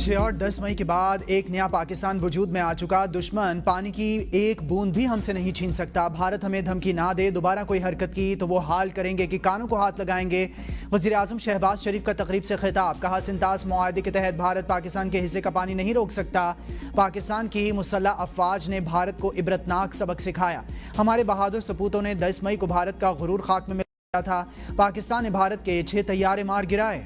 6 और 10 मई के बाद एक नया पाकिस्तान वजूद में आ चुका। दुश्मन पानी की एक बूंद भी हमसे नहीं छीन सकता। भारत हमें धमकी ना दे, दोबारा कोई हरकत की तो वो हाल करेंगे कि कानों को हाथ लगाएंगे। वज़ीर आज़म शहबाज शरीफ का तकरीब से खिताब, कहा सिंतास मुआहदे के तहत भारत पाकिस्तान के हिस्से का पानी नहीं रोक सकता। पाकिस्तान की मुसल्लह अफवाज ने भारत को इबरतनाक सबक सिखाया। हमारे बहादुर सपूतों ने 10 मई को भारत का गुरूर खाक में मिलाया था। पाकिस्तान ने भारत के 6 तैयारे मार गिराए।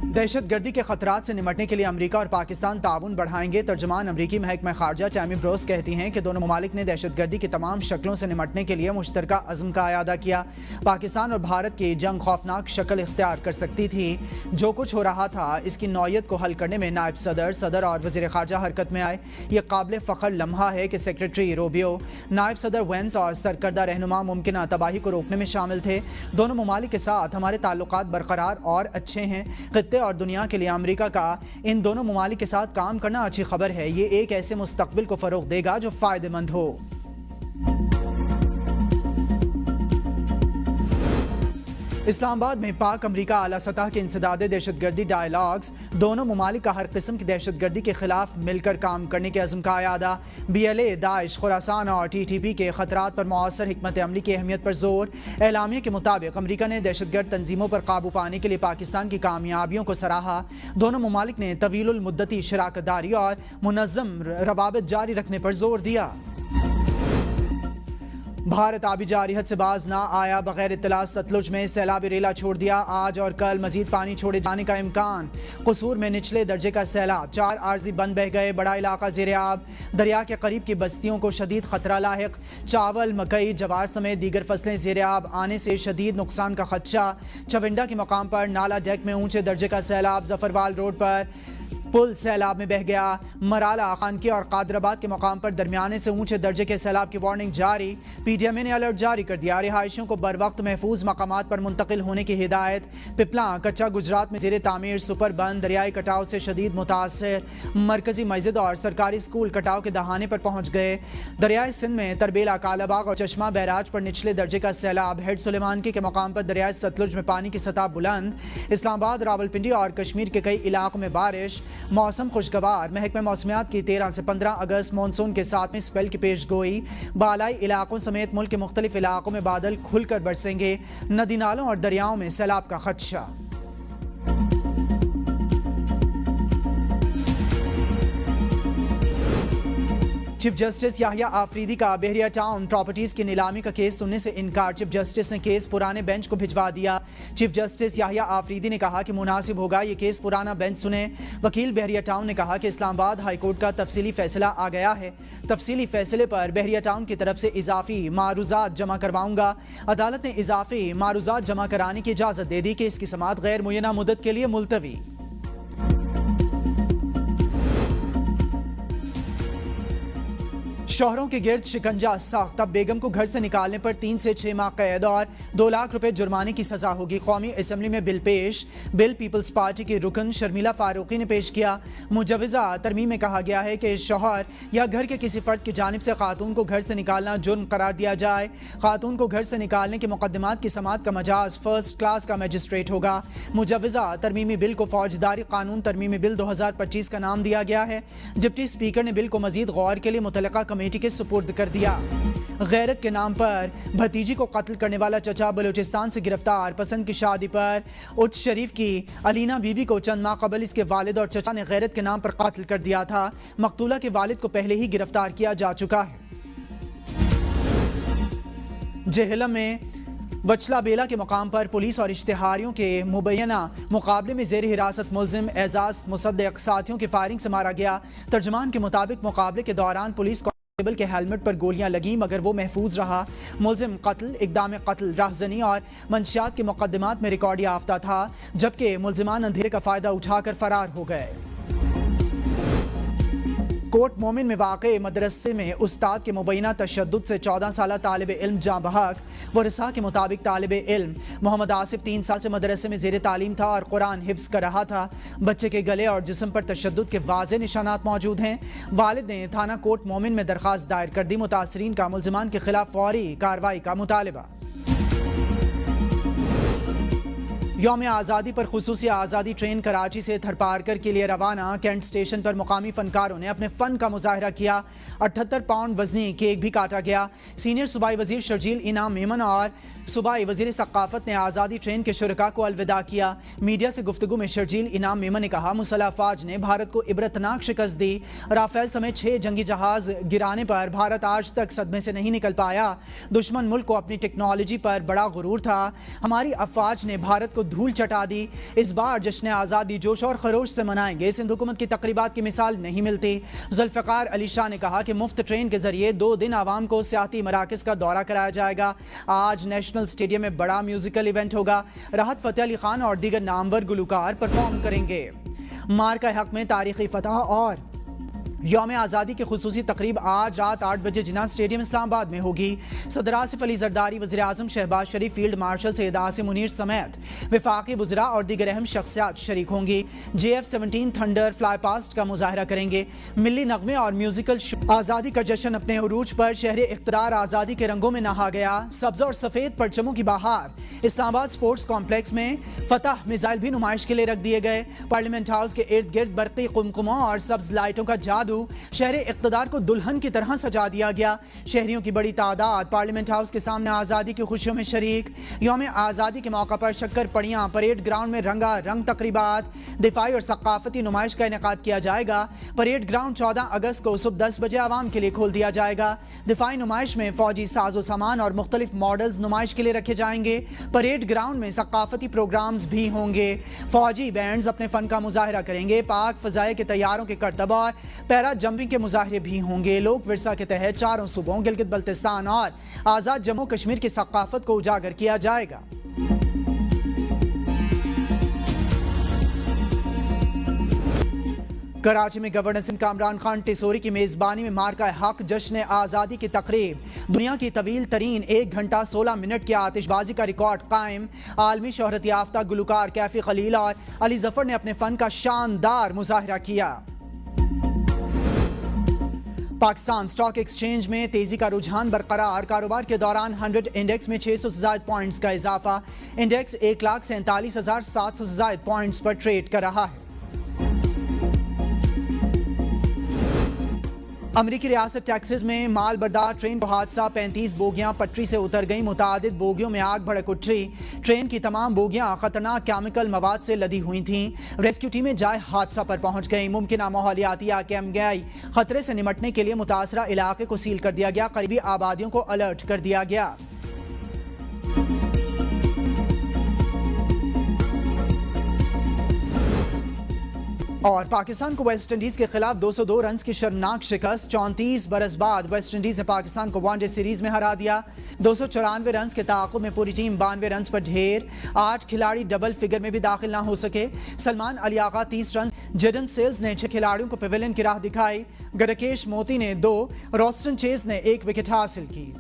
दहशतगर्दी के खतरात से निमटने के लिए अमेरिका और पाकिस्तान ताउन बढ़ाएंगे। तर्जुमान अमरीकी महकमा खारजा टैमी ब्रोस कहती हैं कि दोनों ममालिक ने दहशतगर्दी की तमाम शक्लों से निमटने के लिए मुश्तरका अज़्म का अयादा किया। पाकिस्तान और भारत की जंग खौफनाक शक्ल इख्तियार कर सकती थी। जो कुछ हो रहा था इसकी नौयत को हल करने में नायब सदर और वज़ीर खारजा हरकत में आए। यह काबिल फ़ख्र लम्हा है कि सेक्रेटरी रोबियो, नायब सदर वेंस और सरकर्दा रहनुमा मुमकिन तबाही को रोकने में शामिल थे। दोनों ममालिक के साथ हमारे ताल्लुकात बरकरार और अच्छे हैं। खित्ते और दुनिया के लिए अमेरिका का इन दोनों ममालिक के साथ काम करना अच्छी खबर है। ये एक ऐसे मुस्तकबिल को फरोग देगा जो फायदेमंद हो। इस्लामाबाद में पाक अमरीका आला सतह के इंसदादे दहशतगर्दी डायलॉग्स, दोनों ममालिक का हर किस्म की दहशतगर्दी के खिलाफ मिलकर काम करने के अज़्म का अयादा। BLA, दाइश, खुरासान और TTP के खतरात पर मौसर हिकमत अमली की अहमियत पर जोर। एलामिया के मुताबिक अमरीका ने दहशतगर्द तंजीमों पर काबू पाने के लिए पाकिस्तान की कामयाबियों को सराहा। दोनों ममालिक ने तवीलुल मुद्दती शराकतदारी और मुनज़्ज़म रवाबित जारी रखने पर जोर दिया। भारत आबी जारियत से बाज ना आया, बगैर इत्तला सतलुज में सैलाबी रेला छोड़ दिया। आज और कल मजीद पानी छोड़े जाने का इम्कान। कसूर में निचले दर्जे का सैलाब, 4 आर्जी बंद बह गए, बड़ा इलाका ज़ेरे आब। दरिया के करीब की बस्तियों को शदीद खतरा लाहिक। चावल, मकई, जवार समेत दीगर फसलें ज़ेरे आब आने से शदीद नुकसान का खदशा। चविंडा के मकाम पर नाला डेक में ऊंचे दर्जे का सैलाब। जफरवाल रोड पर पुल सैलाब में बह गया। मराला, खानकी और कादराबाद के मकाम पर दरमियाने से ऊंचे दर्जे के सैलाब की वार्निंग जारी। PTMA ने अलर्ट जारी कर दिया। रिहायशियों को बर वक्त महफूज मकामात पर मुंतकिल होने की हिदायत। पिपला कच्चा गुजरात में ज़ेरे तामीर, सुपर बंद, दरियाई कटाव से शदीद मुतासर। मरकजी मस्जिद और सरकारी स्कूल कटाव के दहाने पर पहुंच गए। दरियाई सिंध में तरबेला, कालाबाग और चश्मा बैराज पर निचले दर्जे का सैलाब। हेड सुलेमानकी के मकाम पर दरियाई सतलुज में पानी की सतह बुलंद। इस्लामाबाद, रावलपिंडी और कश्मीर के कई इलाकों में बारिश। मौसम खुशगवार। महकमा मौसमियात की 13 से 15 अगस्त मानसून के 7वें स्पेल की पेश गोई। बालाई इलाकों समेत मुल्क के मुख्तलिफ इलाकों में बादल खुलकर बरसेंगे। नदी नालों और दरियाओं में सैलाब का खदशा। चीफ जस्टिस याहिया आफरीदी का बहरिया टाउन प्रॉपर्टीज की नीलामी का केस सुनने से इनकार। चीफ जस्टिस ने केस पुराने बेंच को भिजवा दिया। चीफ जस्टिस याहिया आफरीदी ने कहा कि मुनासिब होगा ये केस पुराना बेंच सुने। वकील बहरिया टाउन ने कहा कि इस्लामाबाद हाई कोर्ट का तफसीली फैसला आ गया है। तफसीली फैसले पर बहरिया टाउन की तरफ से इजाफी मारूजात जमा करवाऊंगा। अदालत ने इजाफी मारूजात जमा कराने की इजाज़त दे दी कि इसकी समाअत गैर मुय्यना मुद्दत के लिए मुलतवी। शौहरों के गिर्द शिकंजा सख्त। अब बेगम को घर से निकालने पर 3 से 6 माह कैद और 2 लाख रुपए जुर्माने की सजा होगी। कौमी असम्बली में बिल पेश। बिल पीपल्स पार्टी की रुकन शर्मिला फारूकी ने पेश किया। मुजवज़ा तरमीम में कहा गया है कि शौहर या घर के किसी फर्द की जानिब से खातून को घर से निकालना जुर्म करार दिया जाए। खातून को घर से निकालने के मुकदमात की समाअत का मजाज फर्स्ट क्लास का मजिस्ट्रेट होगा। मुजवज़ा तरमीमी बिल को फौजदारी कानून तरमीमी बिल 2025 का नाम दिया गया है। डिप्टी स्पीकर ने बिल को मजीद गौर के लिए मुतल्लिका कमेटी के सुपुर्द कर दिया। गैरत के नाम पर भतीजी को कत्ल करने वाला चचा बलूचिस्तान से गिरफ्तार। पसंद की शादी पर उच्च शरीफ की अलीना बीबी को चंद माह कबल इसके वालिद और चचा ने गैरत के नाम पर कत्ल कर दिया था। मकतूला के वालिद को पहले ही गिरफ्तार किया जा चुका है। जेहलम में वचला बेला के मकाम पर पुलिस और इश्तिहारियों के मुबैना मुकाबले में जेर हिरासत मुल्जिम एजाज मुसद्दक साथियों की फायरिंग से मारा गया। तर्जमान के मुताबिक मुकाबले के दौरान पुलिस कांस्टेबल के हेलमेट पर गोलियां लगी मगर वो महफूज रहा। मुल्जिम कत्ल, इक़दाम कत्ल, राहज़नी और मंशियात के मुकदमात में रिकॉर्ड याफ्ता था, जबकि मुल्जिमान अंधेरे का फ़ायदा उठाकर फरार हो गए। कोट मोमिन में वाक़े मदरसे में उस्ताद के मुबैना तशद्दुद से 14 साला तालिब इल्म जाँ बहक। वरसा के मुताबिक तालिब इल्म मोहम्मद आसिफ 3 साल से मदरसे में ज़ेर तालीम था और कुरान हिफ्ज़ कर रहा था। बच्चे के गले और जिस्म पर तशद्दुद के वाज़े निशानात मौजूद हैं। वालिद ने थाना कोट मोमिन में दरख्वास्त दायर कर दी। मुतासरीन का मुल्ज़िमान के खिलाफ फौरी कार्रवाई का मुतालबा। یوم آزادی پر خصوصی آزادی ٹرین کراچی سے تھرپارکر کے لیے روانہ۔ کینٹ اسٹیشن پر مقامی فنکاروں نے اپنے فن کا مظاہرہ کیا۔ 78 پاؤنڈ وزنی کیک بھی کاٹا گیا۔ سینئر صوبائی وزیر شرجیل انعام میمن اور صوبائی وزیر ثقافت نے آزادی ٹرین کے شرکاء کو الوداع کیا۔ میڈیا سے گفتگو میں شرجیل انعام میمن نے کہا، مسلح افواج نے بھارت کو عبرتناک شکست دی۔ رافیل سمیت 6 جنگی جہاز گرانے پر بھارت آج تک صدمے سے نہیں نکل پایا۔ دشمن ملک کو اپنی ٹیکنالوجی پر بڑا غرور تھا۔ ہماری افواج نے بھارت کو دھول چٹا دی۔ اس بار جشن آزادی جوش اور خروش سے منائیں گے۔ سندھ حکومت کی تقریبات کی مثال نہیں ملتی۔ ذوالفقار علی شاہ نے کہا کہ مفت ٹرین کے ذریعے 2 دن عوام کو سیاحتی مراکز کا دورہ کرایا جائے گا۔ آج نیشنل اسٹیڈیم میں بڑا میوزیکل ایونٹ ہوگا۔ راحت فتح علی خان اور دیگر نامور گلوکار پرفارم کریں گے۔ مارکہ حق میں تاریخی فتح اور یوم آزادی کی خصوصی تقریب آج رات 8 بجے جناح اسٹیڈیم اسلام آباد میں ہوگی۔ صدر آصف علی زرداری، وزیر اعظم شہباز شریف، فیلڈ مارشل سید عاصم منیر سمیت وفاقی وزراء اور دیگر اہم شخصیات شریک ہوں گی۔ JF-17 تھنڈر فلائی پاسٹ کا مظاہرہ کریں گے۔ ملی نغمے اور میوزیکل آزادی کا جشن اپنے عروج پر شہر اقتدار آزادی کے رنگوں میں نہا گیا۔ سبز اور سفید پرچموں کی بہار۔ اسلام آباد اسپورٹس کمپلیکس میں فتح میزائل بھی نمائش کے لیے رکھ دیے گئے۔ پارلیمنٹ ہاؤس کے ارد گرد برقی قمقموں اور سبز لائٹوں کا جادو شہر اقتدار کو دلہن کی طرح سجا دیا گیا۔ شہریوں کی بڑی تعداد پارلیمنٹ ہاؤس کے سامنے آزادی کی خوشیوں میں شریک۔ یوم آزادی کے موقع پر شکر پڑیاں پریڈ گراؤنڈ میں رنگا رنگ تقریبات، دفاعی اور ثقافتی نمائش کا انعقاد کیا جائے گا۔ پریڈ گراؤنڈ 14 اگست کو صبح 10 بجے عوام کے لیے کھول دیا جائے گا۔ دفاعی نمائش میں فوجی ساز و سامان اور مختلف ماڈلز نمائش کے لیے رکھے جائیں گے۔ پریڈ گراؤنڈ میں ثقافتی پروگرامز بھی ہوں گے۔ فوجی بینڈز اپنے فن کا مظاہرہ کریں گے۔ پاک فضائیہ کے طیاروں کے کرتب اور پیرا جمپنگ کے مظاہرے بھی ہوں گے۔ لوک ورثہ کے تحت 4 صوبوں گلگت بلتستان اور آزاد جموں کشمیر کی ثقافت کو اجاگر کیا جائے گا۔ کراچی میں گورنر سندھ کامران خان ٹیسوری کی میزبانی میں مارکہ حق جشن آزادی کی تقریب۔ دنیا کی طویل ترین 1 گھنٹہ 16 منٹ کی آتش بازی کا ریکارڈ قائم۔ عالمی شہرت یافتہ گلوکار کیفی خلیل اور علی ظفر نے اپنے فن کا شاندار مظاہرہ کیا۔ پاکستان سٹاک ایکسچینج میں تیزی کا رجحان برقرار۔ کاروبار کے دوران 100 انڈیکس میں 600 سے زائد پوائنٹس کا اضافہ۔ انڈیکس 1,47,700 سے زائد پوائنٹس پر ٹریڈ کر رہا ہے۔ امریکی ریاست ٹیکساس میں مال بردار ٹرین کو حادثہ، 35 بوگیاں پٹری سے اتر گئیں۔ متعدد بوگیوں میں آگ بھڑک اٹھی۔ ٹرین کی تمام بوگیاں خطرناک کیمیکل مواد سے لدی ہوئی تھیں۔ ریسکیو ٹیمیں جائے حادثہ پر پہنچ گئیں۔ ممکنہ ماحولیاتی یا کیمیائی خطرے سے نمٹنے کے لیے متاثرہ علاقے کو سیل کر دیا گیا۔ قریبی آبادیوں کو الرٹ کر دیا گیا۔ اور پاکستان کو ویسٹ انڈیز کے خلاف 202 رنز کی شرمناک شکست۔ 34 برس بعد ویسٹ انڈیز نے پاکستان کو ون ڈے سیریز میں ہرا دیا۔ 294 رنز کے تعاقب میں پوری ٹیم 92 رنز پر ڈھیر۔ 8 کھلاڑی ڈبل فگر میں بھی داخل نہ ہو سکے۔ سلمان علی آقا 30 رنز، جیڈن سیلز نے 6 کھلاڑیوں کو پیویلین کی راہ دکھائی۔ گرکیش موتی نے 2، روسٹن چیز نے 1 وکٹ حاصل کی۔